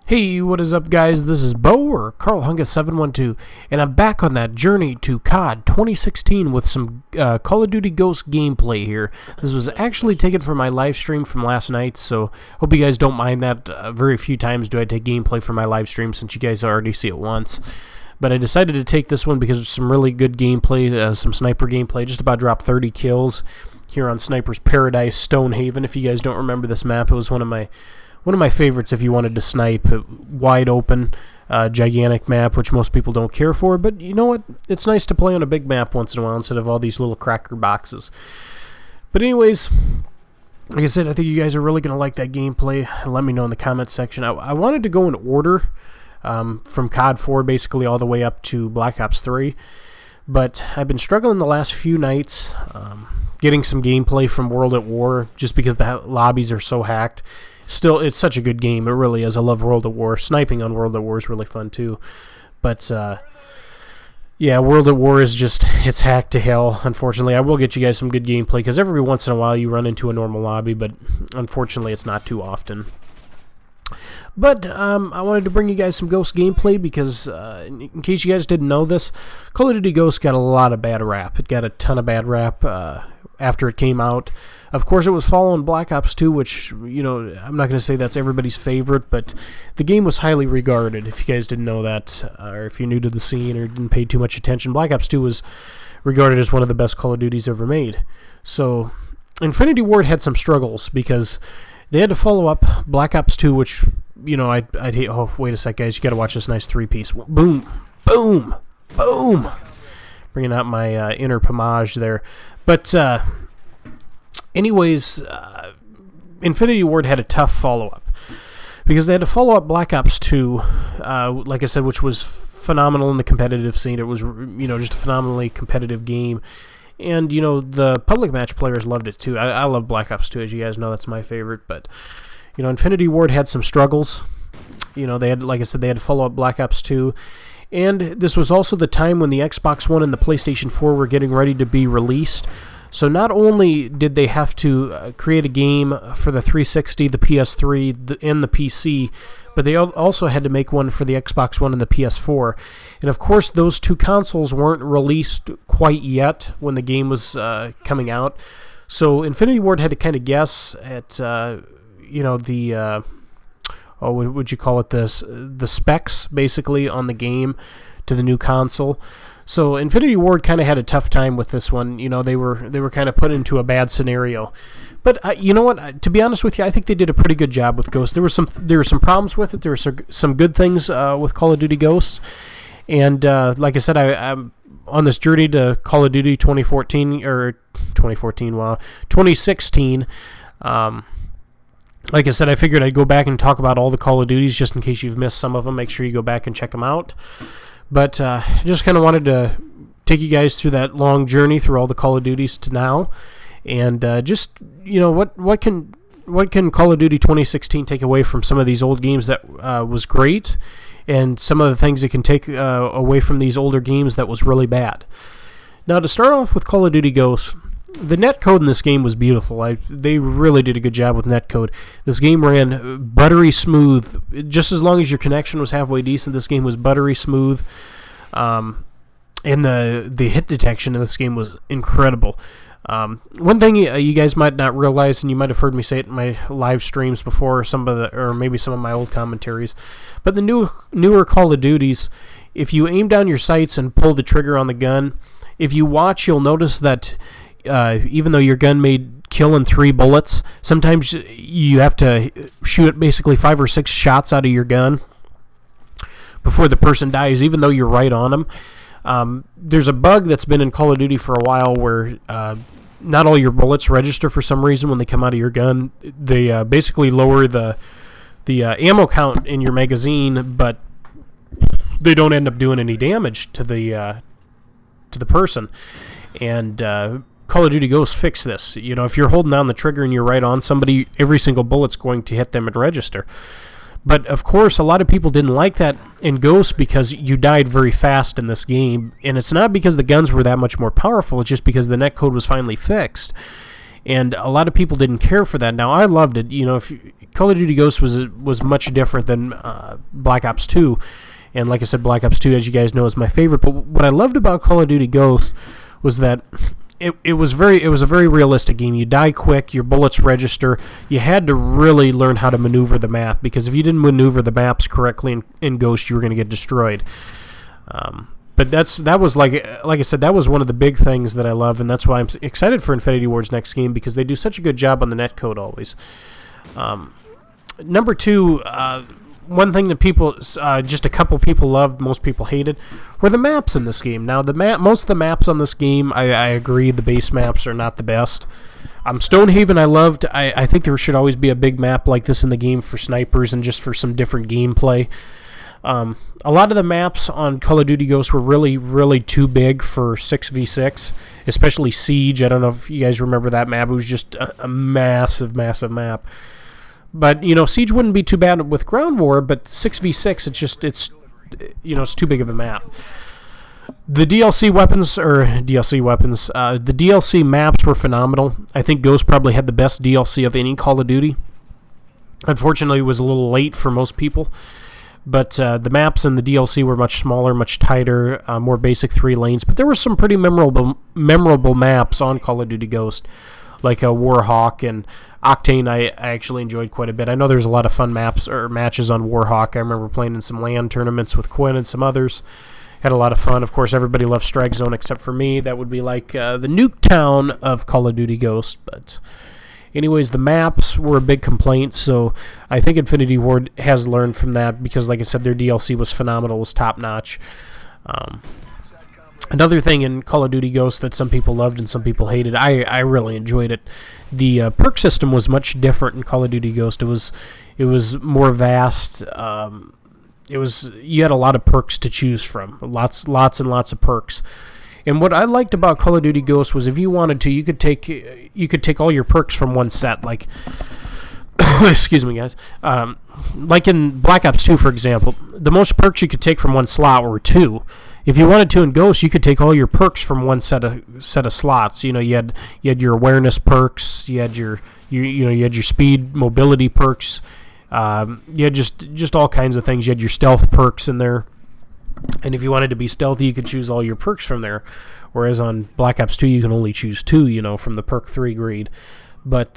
Hey, what is up, guys? This is Bo, or Carl Hunga 712, and I'm back on that journey to COD 2016 with some Call of Duty Ghosts gameplay here. This was actually taken from my live stream from last night, so hope you guys don't mind that. Very few times do I take gameplay from my live stream since you guys already see it once. But I decided to take this one because of some really good gameplay, some sniper gameplay. Just about dropped 30 kills here on Sniper's Paradise, Stonehaven. If you guys don't remember this map, it was one of my favorites if you wanted to snipe. Wide open, gigantic map, which most people don't care for, but you know what? It's nice to play on a big map once in a while instead of all these little cracker boxes. But anyways, like I said, I think you guys are really going to like that gameplay. Let me know in the comments section. I wanted to go in order from COD 4 basically all the way up to Black Ops 3, but I've been struggling the last few nights getting some gameplay from World at War just because the lobbies are so hacked. Still, it's such a good game. It really is. I love World at War. Sniping on World at War is really fun, too. But, yeah, World at War is just, it's hacked to hell, unfortunately. I will get you guys some good gameplay, because every once in a while you run into a normal lobby, but unfortunately it's not too often. But I wanted to bring you guys some Ghost gameplay because, in case you guys didn't know this, Call of Duty Ghost got a lot of bad rap. It got a ton of bad rap after it came out. Of course, it was following Black Ops 2, which, you know, I'm not going to say that's everybody's favorite, but the game was highly regarded. If you guys didn't know that, or if you're new to the scene or didn't pay too much attention, Black Ops 2 was regarded as one of the best Call of Duties ever made. So, Infinity Ward had some struggles because they had to follow up Black Ops 2, which, you know, I'd hate... Oh, wait a sec, guys. You got to watch this nice three-piece. Boom! Boom! Boom! Bringing out my inner pomage there. But, anyways, Infinity Ward had a tough follow-up because they had to follow up Black Ops 2, like I said, which was phenomenal in the competitive scene. It was, you know, just a phenomenally competitive game. And, you know, the public match players loved it, too. I love Black Ops 2, as you guys know. That's my favorite. But, you know, Infinity Ward had some struggles. You know, they had, like I said, they had to follow up Black Ops 2. And this was also the time when the Xbox One and the PlayStation 4 were getting ready to be released. So not only did they have to create a game for the 360, the PS3, and the PC, but they also had to make one for the Xbox One and the PS4. And of course, those two consoles weren't released quite yet when the game was coming out. So Infinity Ward had to kind of guess at, you know, the... what would you call it? The specs, basically, on the game to the new console. So Infinity Ward kind of had a tough time with this one. You know, they were kind of put into a bad scenario. But you know what? To be honest with you, I think they did a pretty good job with Ghosts. There were some problems with it. There were some good things with Call of Duty Ghosts. And like I said, I'm on this journey to Call of Duty 2014 or 2014. Wow, 2016. Like I said, I figured I'd go back and talk about all the Call of Duties just in case you've missed some of them. Make sure you go back and check them out. But just kind of wanted to take you guys through that long journey through all the Call of Duties to now. And just, you know, what can Call of Duty 2016 take away from some of these old games that was great, and some of the things it can take away from these older games that was really bad. Now, to start off with Call of Duty Ghosts, the netcode in this game was beautiful. They really did a good job with netcode. This game ran buttery smooth. Just as long as your connection was halfway decent, this game was buttery smooth. And the hit detection in this game was incredible. One thing you guys might not realize, and you might have heard me say it in my live streams before, or maybe some of my old commentaries, but the newer Call of Duties, if you aim down your sights and pull the trigger on the gun, if you watch, you'll notice that even though your gun may kill in 3 bullets, sometimes you have to shoot basically 5 or 6 shots out of your gun before the person dies, even though you're right on them. There's a bug that's been in Call of Duty for a while where not all your bullets register for some reason when they come out of your gun. They basically lower the ammo count in your magazine, but they don't end up doing any damage to the person. And Call of Duty Ghosts fix this. You know, if you're holding down the trigger and you're right on somebody, every single bullet's going to hit them and register. But, of course, a lot of people didn't like that in Ghosts because you died very fast in this game. And it's not because the guns were that much more powerful. It's just because the netcode was finally fixed. and a lot of people didn't care for that. Now I loved it. Call of Duty Ghosts was much different than Black Ops 2, and like I said, Black Ops 2, as you guys know, is my favorite. But what I loved about Call of Duty Ghosts was that it was a very realistic game. You die quick, your bullets register. You had to really learn how to maneuver the map, because if you didn't maneuver the maps correctly in Ghost, you were going to get destroyed. But that was like I said, that was one of the big things that I love, and that's why I'm excited for Infinity Ward's next game, because they do such a good job on the netcode always. Number 2, one thing that people, just a couple people loved, most people hated, were the maps in this game. Now, most of the maps on this game, I agree, the base maps are not the best. Stonehaven I loved. I think there should always be a big map like this in the game for snipers and just for some different gameplay. A lot of the maps on Call of Duty Ghosts were really, really too big for 6v6, especially Siege. I don't know if you guys remember that map. It was just a massive, massive map. But, Siege wouldn't be too bad with Ground War, but 6v6, it's too big of a map. The DLC weapons, the DLC maps were phenomenal. I think Ghost probably had the best DLC of any Call of Duty. Unfortunately, it was a little late for most people. But the maps in the DLC were much smaller, much tighter, more basic 3 lanes. But there were some pretty memorable maps on Call of Duty Ghost, like Warhawk and Octane. I actually enjoyed quite a bit. I know there's a lot of fun maps or matches on Warhawk. I remember playing in some LAN tournaments with Quinn and some others. Had a lot of fun. Of course, everybody loved Strike Zone except for me. That would be like the Nuketown of Call of Duty Ghost. But anyways, the maps were a big complaint, so I think Infinity Ward has learned from that, because, like I said, their DLC was phenomenal, was top-notch. Another thing in Call of Duty Ghosts that some people loved and some people hated, I really enjoyed it. The perk system was much different in Call of Duty Ghost. It was more vast. You had a lot of perks to choose from, lots and lots of perks. And what I liked about Call of Duty Ghosts was, if you wanted to, you could take all your perks from one set. Like, excuse me, guys. Like in Black Ops 2, for example, the most perks you could take from one slot were 2. If you wanted to in Ghost, you could take all your perks from one set of slots. You had your awareness perks, you had your speed, mobility perks. You had just all kinds of things. You had your stealth perks in there. And if you wanted to be stealthy, you could choose all your perks from there. Whereas on Black Ops 2, you can only choose 2, from the perk 3 grade. But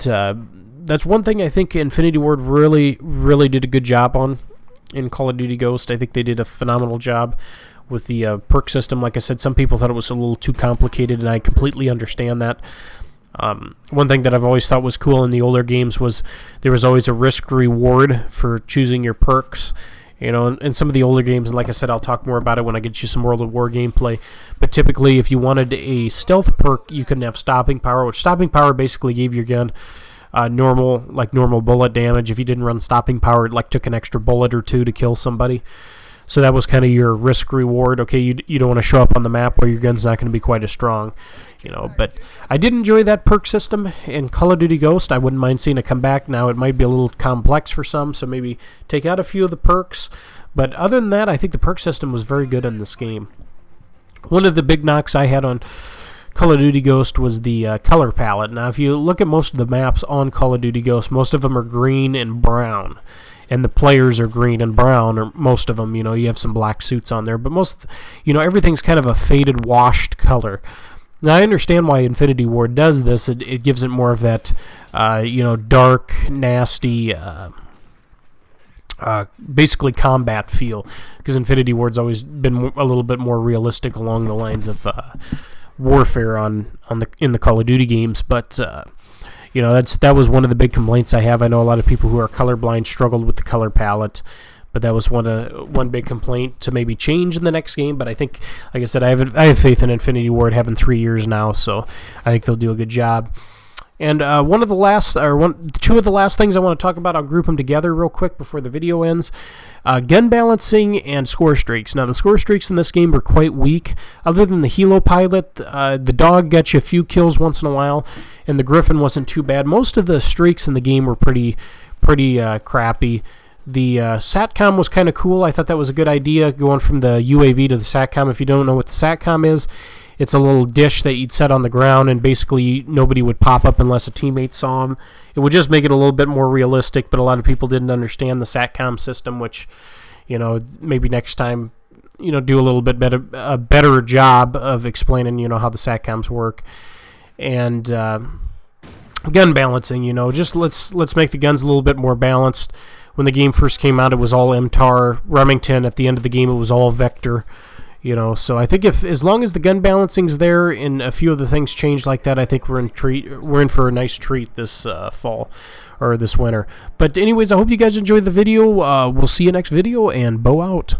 that's one thing I think Infinity Ward really, really did a good job on in Call of Duty Ghost. I think they did a phenomenal job with the perk system. Like I said, some people thought it was a little too complicated, and I completely understand that. One thing that I've always thought was cool in the older games was there was always a risk-reward for choosing your perks. In some of the older games, and like I said, I'll talk more about it when I get you some World of War gameplay. But typically, if you wanted a stealth perk, you couldn't have stopping power, which stopping power basically gave your gun normal bullet damage. If you didn't run stopping power, it took an extra bullet or 2 to kill somebody. So that was kind of your risk reward. Okay, you don't want to show up on the map where your gun's not going to be quite as strong. But I did enjoy that perk system in Call of Duty Ghost. I wouldn't mind seeing it come back. Now, it might be a little complex for some, so maybe take out a few of the perks. But other than that, I think the perk system was very good in this game. One of the big knocks I had on Call of Duty Ghost was the color palette. Now, if you look at most of the maps on Call of Duty Ghost, most of them are green and brown. And the players are green and brown, or most of them. You have some black suits on there. But everything's kind of a faded, washed color. Now, I understand why Infinity Ward does this. It gives it more of that, dark, nasty, basically combat feel. Because Infinity Ward's always been a little bit more realistic along the lines of warfare in the Call of Duty games. But that was one of the big complaints I have. I know a lot of people who are colorblind struggled with the color palette. But that was one big complaint to maybe change in the next game. But I think, like I said, I have faith in Infinity Ward having 3 years now, so I think they'll do a good job. And two of the last things I want to talk about, I'll group them together real quick before the video ends. Gun balancing and score streaks. Now, the score streaks in this game were quite weak. Other than the Helo pilot, the dog got you a few kills once in a while, and the Griffin wasn't too bad. Most of the streaks in the game were pretty crappy. The SATCOM was kind of cool. I thought that was a good idea, going from the UAV to the SATCOM. If you don't know what the SATCOM is it's a little dish that you'd set on the ground, and basically nobody would pop up unless a teammate saw them. It would just make it a little bit more realistic, but a lot of people didn't understand the SATCOM system, which, maybe next time, do a little bit better job of explaining, how the SATCOMs work. And gun balancing, just let's make the guns a little bit more balanced. When the game first came out, it was all MTAR. Remington, at the end of the game, it was all Vector. So I think as long as the gun balancing's there and a few of the things change like that, I think we're in for a nice treat this fall or this winter. But anyways, I hope you guys enjoyed the video. We'll see you next video, and Bo out.